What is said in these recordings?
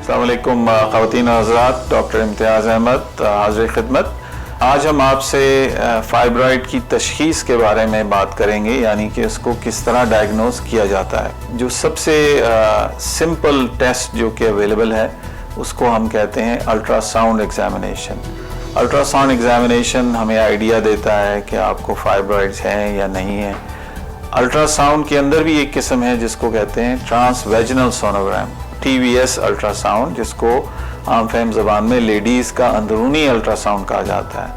अस्सलाम वालेकुम ख़वातीन और हज़रात, डॉक्टर इम्तियाज़ अहमद हाज़िर खिदमत। आज हम आपसे फाइब्रॉइड की तशख़ीस के बारे में बात करेंगे, यानी कि उसको किस तरह डायग्नोस किया जाता है। जो सबसे सिंपल टेस्ट जो कि अवेलेबल है उसको हम कहते हैं अल्ट्रासाउंड एग्ज़ामिनेशन। अल्ट्रासाउंड एग्ज़ामिनेशन हमें आइडिया देता है कि आपको फाइब्रॉइड्स हैं या नहीं हैं। अल्ट्रासाउंड के अंदर भी एक किस्म है जिसको कहते हैं ट्रांसवेजिनल सोनोग्राम, TVS अल्ट्रासाउंड, जिसको आम फहम ज़बान में लेडीज़ का अंदरूनी अल्ट्रासाउंड कहा जाता है।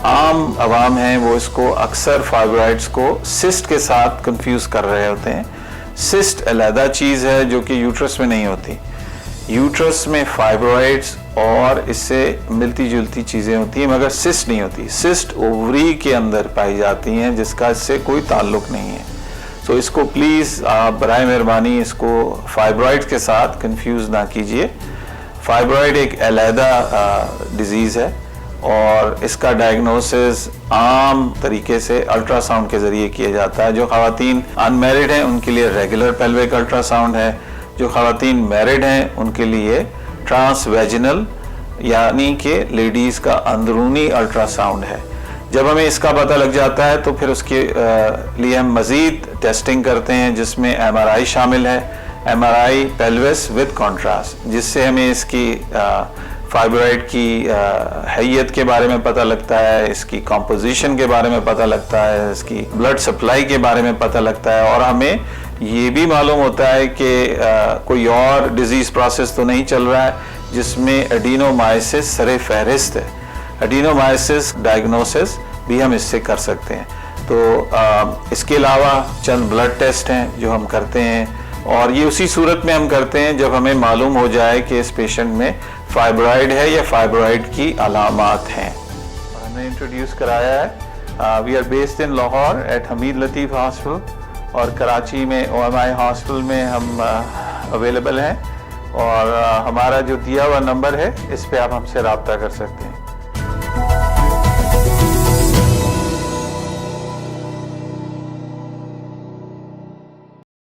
आम आवाम हैं वो इसको अक्सर फाइब्रॉइड्स को सिस्ट के साथ कंफ्यूज कर रहे होते हैं। सिस्ट अलहदा चीज़ है जो कि यूट्रस में नहीं होती। यूट्रस में फाइब्रॉइड्स और इससे मिलती जुलती चीज़ें होती हैं, मगर सिस्ट नहीं होती। सिस्ट ओवरी के अंदर पाई जाती हैं जिसका इससे कोई ताल्लुक़ नहीं है। तो इसको प्लीज़ आप बराए मेहरबानी इसको फाइब्रॉइड्स के साथ कंफ्यूज ना कीजिए। फाइब्रॉइड एक अलहदा डिज़ीज़ है और इसका डायग्नोसिस आम तरीके से अल्ट्रासाउंड के ज़रिए किया जाता है। जो ख़वातीन अनमैरिड हैं उनके लिए रेगुलर पेल्विक अल्ट्रासाउंड है, जो ख़वातीन मैरिड हैं उनके लिए ट्रांसवेजिनल यानी कि लेडीज़ का अंदरूनी अल्ट्रासाउंड है। जब हमें इसका पता लग जाता है तो फिर उसके लिए हम मज़ीद टेस्टिंग करते हैं जिसमें MRI शामिल है, MRI पेल्विस विद कॉन्ट्रास्ट, जिससे हमें इसकी फाइब्रॉइड की हैयत के बारे में पता लगता है, इसकी कॉम्पोजिशन के बारे में पता लगता है, इसकी ब्लड सप्लाई के बारे में पता लगता है, और हमें ये भी मालूम होता है कि कोई और डिजीज़ प्रोसेस तो नहीं चल रहा है जिसमें एडिनोमाइसिस सरे फहरिस्त है। एडिनोमाइसिस डायग्नोसिस भी हम इससे कर सकते हैं। तो इसके अलावा चंद ब्लड टेस्ट हैं जो हम करते हैं, और ये उसी सूरत में हम करते हैं जब हमें मालूम हो जाए कि इस पेशेंट में फाइब्रॉइड है या फाइब्रॉइड की अलामात हैं। हमने इंट्रोड्यूस कराया है, we are based in Lahore at Hamid Latif hospital, और कराची में OMI हॉस्पिटल में हम अवेलेबल हैं, और हमारा जो दिया हुआ नंबर है इस पे आप हमसे रब्ता कर सकते हैं।